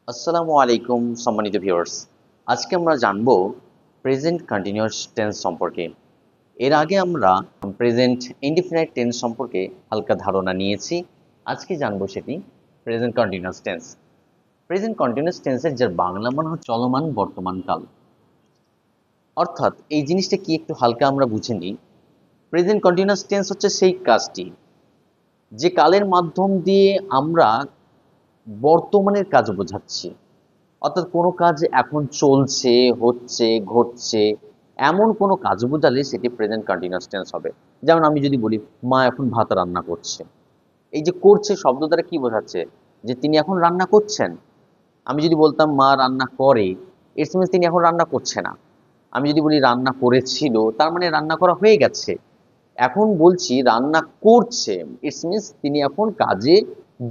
আসসালামু আলাইকুম সম্মানিত ভিউয়ার্স। আজকে আমরা জানব প্রেজেন্ট কন্টিনিউয়াস টেন্স সম্পর্কে। এর আগে আমরা প্রেজেন্ট ইনডিফিনাইট টেন্স সম্পর্কে হালকা ধারণা নিয়েছি। আজকে জানবো সেটি present continuous tense. Present continuous টেন্সের যার বাংলা মানে হচ্ছে চলমান বর্তমান কাল। অর্থাৎ এই জিনিসটা কি একটু হালকা আমরা বুঝে নিই। প্রেজেন্ট কন্টিনিউয়াস টেন্স হচ্ছে সেই কাজটি যে কালের মাধ্যম দিয়ে আমরা বর্তমানের কাজ বোঝাচ্ছি। অর্থাৎ কোনো কাজ এখন চলছে, হচ্ছে, ঘটছে, এমন কোনো কাজ বোঝালে সেটি প্রেজেন্ট কন্টিনিউয়াস টেন্স হবে। যেমন আমি যদি বলি মা এখন ভাত রান্না করছে, এই যে করছে শব্দ দ্বারা কি বোঝাচ্ছে? যে তিনি এখন রান্না করছেন। আমি যদি বলতাম মা রান্না করে, ইটস মিনস তিনি এখন রান্না করছে না। আমি যদি বলি রান্না করেছিল, তার মানে রান্না করা হয়ে গেছে। এখন বলছি রান্না করছে, ইটস মিনস তিনি এখন কাজে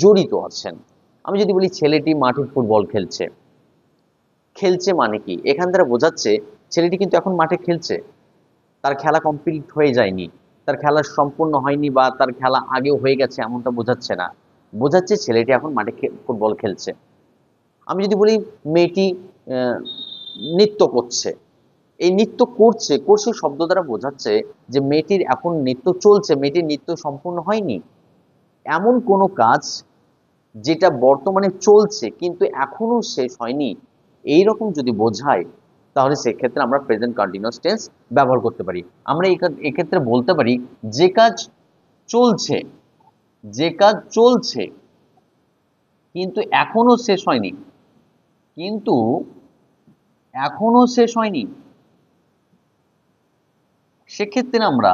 জড়িত আছেন। আমি যদি বলি ছেলেটি মাঠে ফুটবল খেলছে, খেলছে মানে কি এখান দ্বারা বোঝাচ্ছে ছেলেটি কিন্তু এখন মাঠে খেলছে, তার খেলা কমপ্লিট হয়ে যায়নি, তার খেলা সম্পূর্ণ হয়নি বা তার খেলা আগেও হয়ে গেছে এমনটা বোঝাচ্ছে না, বোঝাচ্ছে ছেলেটি এখন মাঠে ফুটবল খেলছে। আমি যদি বলি মেয়েটি আহ, নৃত্য করছে, এই নৃত্য করছে করছে শব্দ দ্বারা বোঝাচ্ছে যে মেয়েটির এখন নৃত্য চলছে, মেয়েটির নৃত্য সম্পূর্ণ হয়নি। এমন কোনো কাজ যেটা বর্তমানে চলছে কিন্তু এখনো শেষ হয়নি, এই রকম যদি বোঝায় তাহলে সেক্ষেত্রে আমরা প্রেজেন্ট কন্টিনিউয়াস টেন্স ব্যবহার করতে পারি। আমরা এক্ষেত্রে বলতে পারি যে কাজ চলছে, যে কাজ চলছে কিন্তু এখনো শেষ হয়নি, কিন্তু এখনো শেষ হয়নি, সেক্ষেত্রে আমরা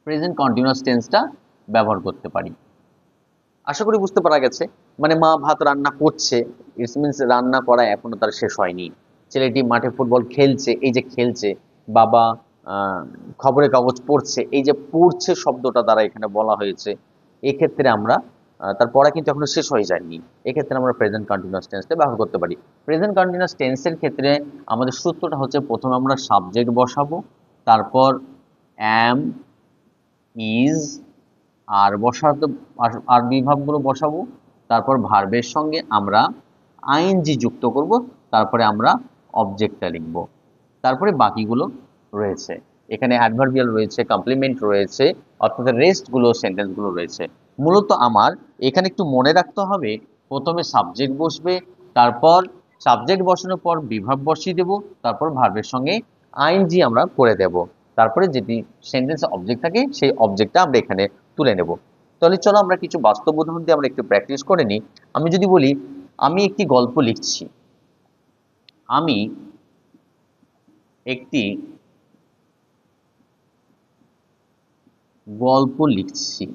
প্রেজেন্ট কন্টিনিউয়াস টেন্সটা ব্যবহার করতে পারি। আশা করি বুঝতে পারা গেছে। মানে মা ভাত রান্না করছে, ইটস মিনস রান্না করা এখনো তার শেষ হয়নি। ছেলেটি মাঠে ফুটবল খেলছে, এই যে খেলছে। বাবা আহ, খবরের কাগজ পড়ছে, এই যে পড়ছে শব্দটা দ্বারা এখানে বলা হয়েছে। এক্ষেত্রে আমরা তার পড়া কিন্তু এখনো শেষ হয়ে যায়নি, এক্ষেত্রে আমরা প্রেজেন্ট কন্টিনিউয়াস টেন্সটা ব্যবহার করতে পারি। প্রেজেন্ট কন্টিনিউয়াস টেন্সের ক্ষেত্রে আমাদের সূত্রটা হচ্ছে প্রথমে আমরা সাবজেক্ট বসাবো, তারপর অ্যাম, ইজ, আর বসাতে আর বিভাগগুলো বসাবো, তারপর ভার্বের সঙ্গে আমরা আইএনজি যুক্ত করব, তারপরে আমরা অবজেক্টটা লিখব, তারপরে বাকিগুলো রয়েছে। এখানে অ্যাডভার্বিয়াল রয়েছে, কমপ্লিমেন্ট রয়েছে, অর্থাৎ রেস্টগুলো সেন্টেন্সগুলো রয়েছে। মূলত আমার এখানে একটু মনে রাখতে হবে, প্রথমে সাবজেক্ট বসবে, তারপর সাবজেক্ট বসানোর পর বিভাগ বসিয়ে দেব, তারপর ভার্বের সঙ্গে আইএনজি আমরা করে দেব, তারপরে যেটি সেন্টেন্স অবজেক্ট থাকে সেই অবজেক্টটা আমরা এখানে তুলে নেব। তাহলে চলো আমরা কিছু বাস্তব উদাহরণ দিয়ে আমরা একটু প্র্যাকটিস করে নিই। আমি যদি বলি আমি একটি গল্প লিখছি, আমি একটি গল্প লিখছি।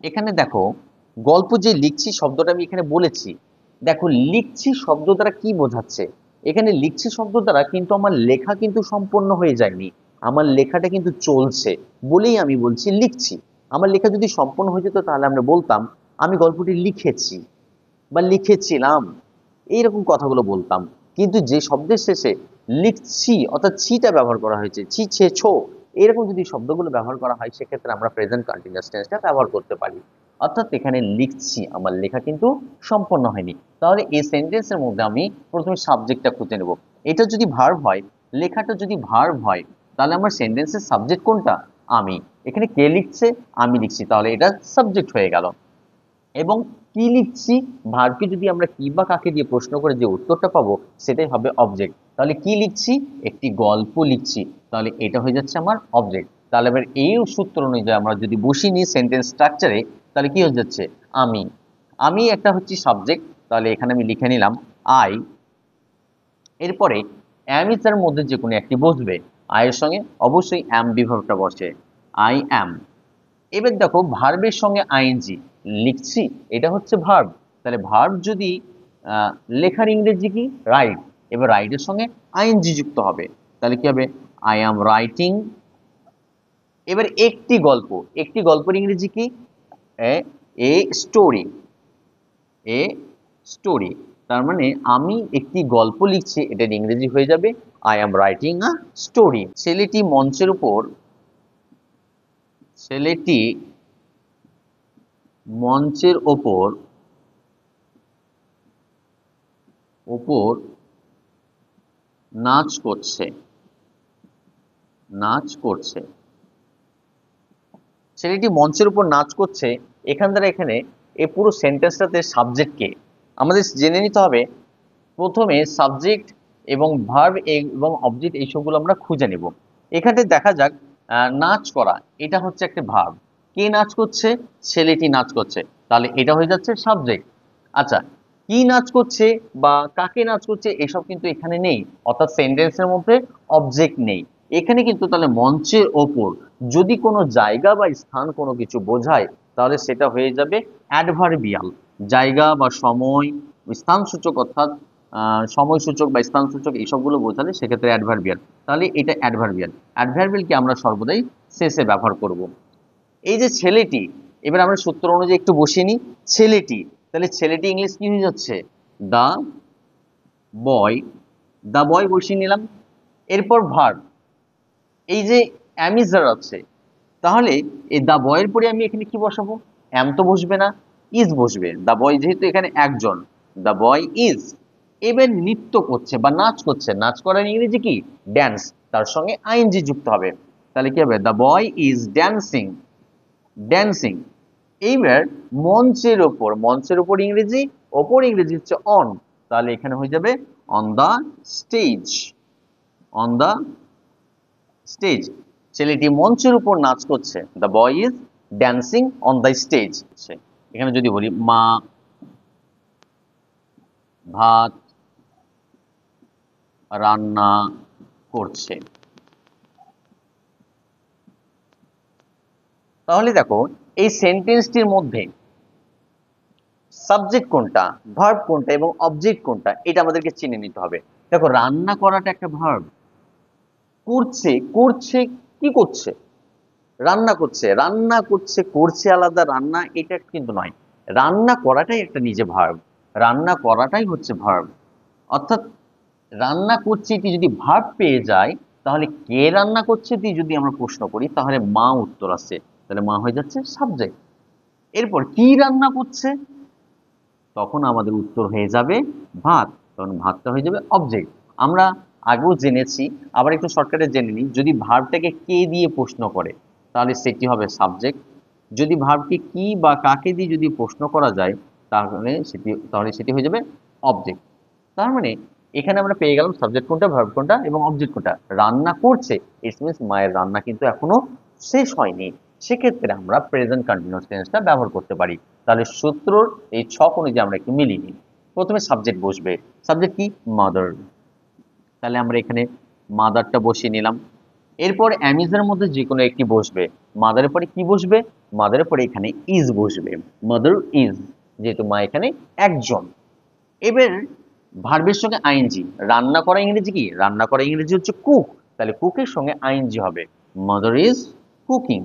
এখানে দেখো গল্প যে লিখছি শব্দটা আমি এখানে বলেছি। দেখো লিখছি শব্দ দ্বারা কি বোঝাচ্ছে? এখানে লিখছি শব্দ দ্বারা কিন্তু আমার লেখা কিন্তু সম্পন্ন হয়ে যায়নি, আমার লেখাটা কিন্তু চলছে বলেই আমি বলছি লিখছি। আমার লেখা যদি সম্পন্ন হয়ে যেত তাহলে আমরা বলতাম আমি গল্পটি লিখেছি বা লিখেছিলাম, এইরকম কথাগুলো বলতাম। কিন্তু যে শব্দের শেষে লিখছি অর্থাৎ ছিটা ব্যবহার করা হয়েছে, ছি ছে ছো, এরকম যদি শব্দগুলো ব্যবহার করা হয় সেক্ষেত্রে আমরা প্রেজেন্ট কন্টিনিউয়াস টেন্সটা ব্যবহার করতে পারি। অর্থাৎ এখানে লিখছি, আমার লেখা কিন্তু সম্পন্ন হয়নি। তাহলে এই সেন্টেন্সের মধ্যে আমি প্রথমে সাবজেক্টটা খুঁজে নেব। এটা যদি ভার্ব হয়, লেখাটা যদি ভার্ব হয়, তাহলে আমার সেন্টেন্সের সাবজেক্ট কোনটা? আমি। এখানে কে লিখছে? আমি লিখছি, তাহলে এটা সাবজেক্ট হয়ে গেল। এবং কি লিখছি, ভার্বকে যদি আমরা কি বা কাকে দিয়ে প্রশ্ন করে যে উত্তরটা পাবো সেটাই হবে অবজেক্ট। তাহলে কি লিখছি? একটি গল্প লিখছি, তাহলে এটা হয়ে যাচ্ছে আমার অবজেক্ট। তাহলে এবার এই সূত্র অনুযায়ী আমরা যদি বসিয়ে নিই সেন্টেন্স স্ট্রাকচারে, তাহলে কি হয়ে যাচ্ছে? আমি। আমি একটা হচ্ছে সাবজেক্ট, তাহলে এখানে আমি লিখে নিলাম আই। এরপরে অ্যাম ইজ এর মধ্যে যে কোনো একটি বসবে, আয়ের সঙ্গে অবশ্যই অ্যাম বিভাগটা বসে, আই অ্যাম। এবার দেখো ভার্বের সঙ্গে আইএনজি লিখছি, এটা হচ্ছে ভার্ব। তাহলে ভার্ব যদি লেখার ইংরেজি কি? রাইট। এবার রাইটের সঙ্গে আইএনজি যুক্ত হবে, তাহলে কি হবে? I am writing. এবার একটি গল্প, একটি গল্পের ইংরেজি কি? এ এ স্টোরি, এ স্টোরি। তার মানে আমি একটি গল্প লিখছি, এটার ইংরেজি হয়ে যাবে I am writing a story. ছেলেটি মঞ্চের উপর ছেলেটি মঞ্চের ওপর ওপর নাচ করছে। নাচ করছে, ছেলেটি মঞ্চের উপর নাচ করছে। এখান দ্বারা এখানে এই পুরো সেন্টেন্সটাতে সাবজেক্ট কে আমাদের জেনে নিতে হবে। প্রথমে সাবজেক্ট এবং ভার্ব এবং অবজেক্ট এইসবগুলো আমরা খুঁজে নেব। এখানে দেখা যাক, নাচ করা এটা হচ্ছে একটা ভার্ব। কে নাচ করছে? ছেলেটি নাচ করছে, তাহলে এটা হয়ে যাচ্ছে সাবজেক্ট। আচ্ছা, কি নাচ করছে বা কাকে নাচ করছে এসব কিন্তু এখানে নেই, অর্থাৎ সেন্টেন্সের মধ্যে অবজেক্ট নেই। এখানে কিন্তু তাহলে মঞ্চের ওপর যদি কোনো জায়গা বা স্থান কোনো কিছু বোঝায় তাহলে সেটা হয়ে যাবে অ্যাডভার্বিয়াল। জায়গা বা সময়, স্থানসূচক অর্থাৎ সময়সূচক বা স্থানসূচক এইসবগুলো বোঝালে সেক্ষেত্রে অ্যাডভার্বিয়াল। তাহলে এটা অ্যাডভার্বিয়াল। অ্যাডভার্বিয়ালকে আমরা সর্বদাই শেষে ব্যবহার করব। এই যে ছেলেটি, এবার আমরা সূত্র অনুযায়ী একটু বসিয়ে নিই। ছেলেটি, তাহলে ছেলেটি ইংলিশ কি হয়ে যাচ্ছে? দা বয়। দা বয় বসিয়ে নিলাম। এরপর ভার্ব, এই যে অ্যামিজার আছে, তাহলে এই দা বয়ের পরে আমি এখানে কি বসাবো? অ্যাম তো বসবে না, ইজ বসবে। দা বয় যেহেতু এখানে একজন, দা বয় ইজ। এবার নৃত্য করছে বা নাচ করছে, নাচ করার ইংরেজি কি? ড্যান্স। তার সঙ্গে আইএনজি যুক্ত হবে, তাহলে কি হবে? দা বয় ইজ ড্যান্সিং। ড্যান্সিং। এইবার মঞ্চের ওপর, মঞ্চের ওপর ইংরেজি, ওপর ইংরেজি হচ্ছে অন, তাহলে এখানে হয়ে যাবে on the stage. On the stage. ছেলেটি মঞ্চের উপর নাচ করছে, the boy is dancing on the stage. এখানে যদি বলি মা ভাত রান্না করছে, তাহলে দেখো এই সেন্টেন্সটির মধ্যে সাবজেক্ট কোনটা, ভার্ব কোনটা এবং অবজেক্ট কোনটা এটা আমাদেরকে চিনে নিতে হবে। দেখো, রান্না করাটা একটা ভার্ব। করছে, করছে কি করছে? রান্না করছে। রান্না করছে, করছে আলাদা, রান্না এটা কিন্তু নয়। রান্না করাটাই একটা নিজে ভার্ব। রান্না করাটাই হচ্ছে ভার্ব। অর্থাৎ রান্না করছে এটি যদি ভার্ব পেয়ে যায়, তাহলে কে রান্না করছে দিয়ে যদি আমরা প্রশ্ন করি তাহলে মা উত্তর আসছে, তাহলে মা হয়ে যাচ্ছে সাবজেক্ট। এরপর কি রান্না করছে, তখন আমাদের উত্তর হয়ে যাবে ভাত, তখন ভাতটা হয়ে যাবে অবজেক্ট। আমরা আগেও জেনেছি, আবার একটু শর্টকাটে জেনে নিই। যদি ভার্বটাকে কে দিয়ে প্রশ্ন করে তাহলে সেটি হবে সাবজেক্ট। যদি ভার্বকে কি বা কাকে দিয়ে যদি প্রশ্ন করা যায় তাহলে সেটি হয়ে যাবে অবজেক্ট। তার মানে এখানে আমরা পেয়ে গেলাম সাবজেক্ট কোনটা, ভার্ব কোনটা এবং অবজেক্ট কোনটা। রান্না করছে, ইট মিনস মায়ের রান্না কিন্তু এখনো শেষ হয়নি, সেক্ষেত্রে আমরা প্রেজেন্ট কন্টিনিউয়াস টেন্সটা ব্যবহার করতে পারি। তাহলে সূত্রর এই ছক অনুযায়ী আমরা একটু মিলিয়ে নিই। প্রথমে সাবজেক্ট বসবে, সাবজেক্ট কি? মাদার। তাহলে আমরা এখানে মাদারটা বসিয়ে নিলাম। এরপর অ্যামিজের মধ্যে যে কোনো একটি বসবে। মাদারের পরে কি বসবে? মাদারের পরে এখানে ইজ বসবে, মাদার ইজ, যেহেতু মা এখানে একজন। এবার ভার্বের সঙ্গে আইএনজি। রান্না করা ইংরেজি কি? রান্না করা ইংরেজি হচ্ছে কুক, তাহলে কুকের সঙ্গে আইএনজি হবে, mother is cooking.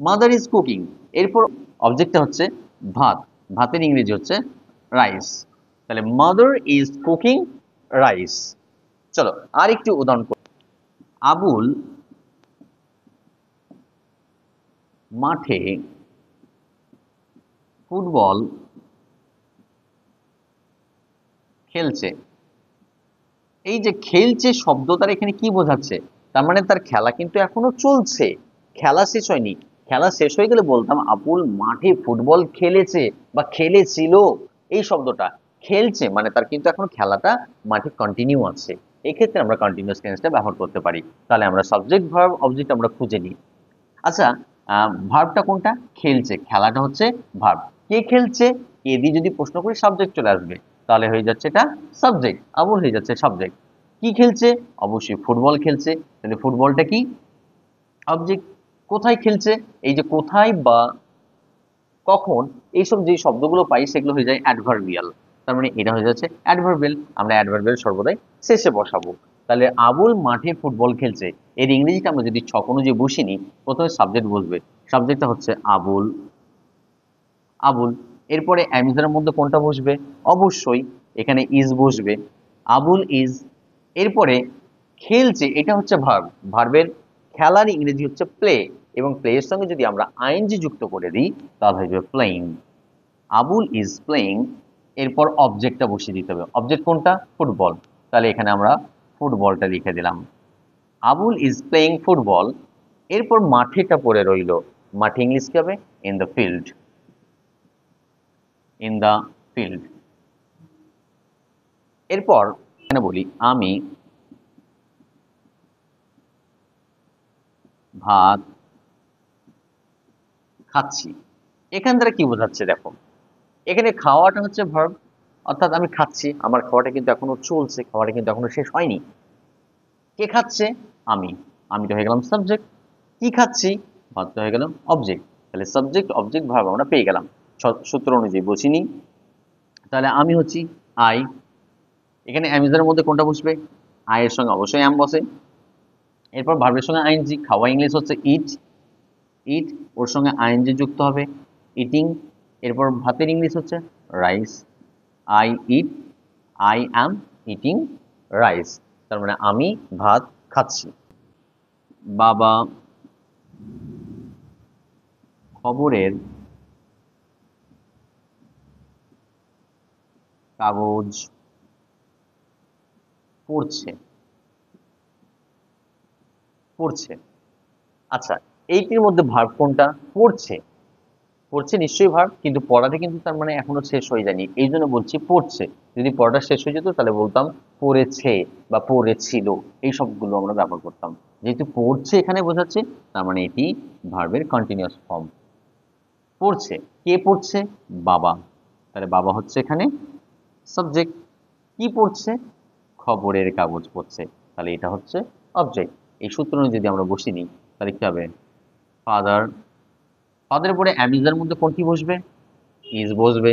Mother is cooking. এরপর অবজেক্টটা হচ্ছে ভাত, ভাতের ইংরেজি হচ্ছে রাইস, তাহলে মাদার ইজ কুকিং রাইস। চলো আর একটু উদাহরণ করি। আবুল মাঠে ফুটবল খেলছে। এই যে খেলছে শব্দ তার এখানে কি বোঝাচ্ছে? তার মানে তার খেলা কিন্তু এখনো চলছে, খেলা শেষ হয়নি। খেলা শেষ হয়ে গেলে বলতাম আবুল মাঠে ফুটবল খেলেছে বা খেলেছিল। এই শব্দটা খেলছে মানে তার কিন্তু এখন খেলাটা মাঠে কন্টিনিউ আছে, এক্ষেত্রে আমরা কন্টিনিউয়াস টেন্সটা ব্যবহার করতে পারি। তাহলে আমরা সাবজেক্ট ভার্ব অবজেক্ট আমরা খুঁজে নিই। আচ্ছা, ভার্বটা কোনটা? খেলছে, খেলাটা হচ্ছে ভার্ব। কে খেলছে, কে দিয়ে যদি প্রশ্ন করি সাবজেক্ট চলে আসবে, তাহলে হয়ে যাচ্ছে এটা সাবজেক্ট, আবুল হয়ে যাচ্ছে সাবজেক্ট। কি খেলছে? অবশ্যই ফুটবল খেলছে, তাহলে ফুটবলটা কি? অবজেক্ট। কোথায় খেলছে? এই যে কোথায় বা কখন এইসব যে শব্দগুলো পাই সেগুলো হয়ে যায় অ্যাডভার্বিয়াল, তার মানে এটা হয়ে যাচ্ছে অ্যাডভার্বিয়াল। আমরা অ্যাডভার্বিয়াল সর্বদাই শেষে বসাবো। তাহলে আবুল মাঠে ফুটবল খেলছে, এর ইংরেজিটা আমরা যদি ছক অনুযায়ী বসিয়ে নিই, প্রথমে সাবজেক্ট বসবে, সাবজেক্টটা হচ্ছে আবুল। আবুল। এরপরে অ্যামিজারের মধ্যে কোনটা বসবে? অবশ্যই এখানে ইজ বসবে, আবুল ইজ। এরপরে খেলছে, এটা হচ্ছে ভার্ব, ভার্বের খেলার ইংরেজি হচ্ছে প্লে, এবং প্লে এর সঙ্গে যদি আমরা আইএনজি যুক্ত করে দিই তাহলে হয়ে যাবে প্লেইং। আবুল ইজ প্লেইং, এরপর অবজেক্টটা বসিয়ে দিতে হবে। অবজেক্ট কোনটা? ফুটবল। তাহলে এখানে আমরা ফুটবলটা লিখে দিলাম। আবুল ইজ প্লেইং ফুটবল, এরপর মাঠেটা পড়ে রইল। মাঠে ইংলিশ কি হবে? In the field. In the field. এরপর এখানে বলি আমি ভাত খাচ্ছি। এখান দ্বারা কি বোঝাচ্ছে দেখো, এখানে খাওয়াটা হচ্ছে ভার্ব, অর্থাৎ আমি খাচ্ছি, আমার খাওয়াটা কিন্তু এখনো চলছে, খাওয়াটা কিন্তু এখনো শেষ হয়নি। কে খাচ্ছে? আমি। আমি তো হয়ে গেলাম সাবজেক্ট। কি খাচ্ছি? ভাত তো হয়ে গেলাম অবজেক্ট। তাহলে সাবজেক্ট অবজেক্ট ভার্ব আমরা পেয়ে গেলাম। সূত্র অনুযায়ী বসিনি। তাহলে আমি হচ্ছি আই। এখানে অ্যামিজের মধ্যে কোনটা বসবে? আই এর সঙ্গে অবশ্যই অ্যাম বসে। এরপর ভার্বের সঙ্গে আইএনজি, খাওয়া ইংলিশ হচ্ছে ইট। ইট, ওর সঙ্গে আইএনজি যুক্ত হবে, ইটিং। এরপর ভাতের ইংলিশ হচ্ছে rice. I eat, I am eating rice. তার মানে আমি ভাত খাচ্ছি। বাবা খবরের কাগজ পড়ছে। পড়ছে, আচ্ছা, এইটির মধ্যে ভার্ব কোনটা? পড়ছে। পড়ছে নিশ্চয়ই ভার্ব, কিন্তু পড়াটা কিন্তু তার মানে এখনো শেষ হয়ে যায়নি, এই জন্য বলছি পড়ছে। যদি পড়াটা শেষ হয়ে যেত তাহলে বলতাম পড়েছে বা পড়েছিল, এই সবগুলো আমরা ব্যবহার করতাম। যেহেতু পড়ছে এখানে বোঝাচ্ছে, তার মানে এটি ভার্বের কন্টিনিউয়াস ফর্ম। পড়ছে, কে পড়ছে? বাবা। তাহলে বাবা হচ্ছে এখানে সাবজেক্ট। কি পড়ছে? খবরের কাগজ পড়ছে। তাহলে এটা হচ্ছে অবজেক্ট। এই সূত্র যদি আমরা বসিয়ে নিই তাহলে কি হবে? ফাদার। ফাদারের পরে অ্যামিজার মধ্যে কোনটি বসবে? ইজ বসবে।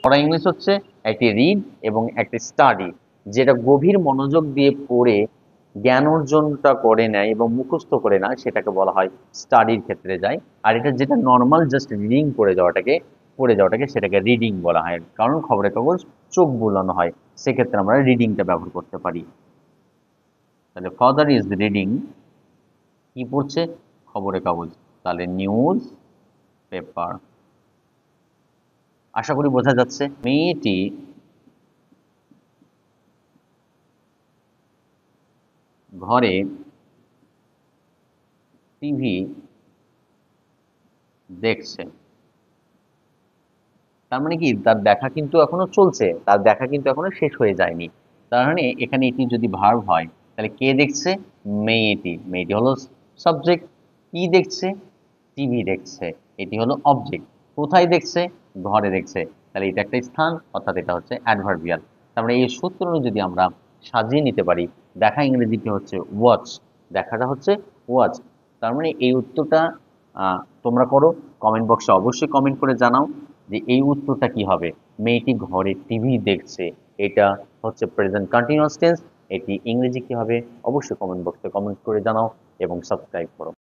পড়া ইংলিশ হচ্ছে একটি রিড এবং একটি স্টাডি, যেটা গভীর মনোযোগ দিয়ে পড়ে জ্ঞান অর্জনটা করে নেয় এবং মুখস্থ করে নেয়, সেটাকে বলা হয় স্টাডির ক্ষেত্রে যায়। আর এটা যেটা নর্মাল জাস্ট রিডিং পড়ে যাওয়াটাকে সেটাকে রিডিং বলা হয়, কারণ খবরের কাগজ চোখ বুলানো হয়, সেক্ষেত্রে আমরা রিডিংটা ব্যবহার করতে পারি। তাহলে ফাদার ইজ রিডিং, কি পড়ছে? খবরের কাগজ। তাহলে নিউজ পেপার। আশা করি বোঝা যাচ্ছে। মেয়েটি ঘরে টিভি দেখছে। তার মানে কি, তার দেখা কিন্তু এখনো চলছে, তার দেখা কিন্তু এখনো শেষ হয়ে যায়নি। তার মানে এখানে এটি যদি ভার্ব হয় তাহলে কে দেখছে? মেয়েটি। মেয়েটি হলো সাবজেক্ট। কি দেখছে? টিভি দেখছে। এটি হলো অবজেক্ট। কোথায় দেখছে? ঘরে দেখছে। তাহলে এটা একটা স্থান, অর্থাৎ এটা হচ্ছে অ্যাডভার্বিয়াল। তার মানে এই সূত্র যদি আমরা সাজিয়ে নিতে পারি, দেখা ইংরেজিতে হচ্ছে ওয়াচ, দেখাটা হচ্ছে ওয়াচ। তার মানে এই উত্তরটা তোমরা করো, কমেন্ট বক্সে অবশ্যই কমেন্ট করে জানাও যে এই উত্তরটা কি হবে। মেয়েটি ঘরে টিভি দেখছে, এটা হচ্ছে প্রেজেন্ট কন্টিনিউয়াস টেন্স। এটি ইংরেজি কি হবে? অবশ্যই কমেন্ট বক্সে কমেন্ট করে জানাও এবং সাবস্ক্রাইব করো।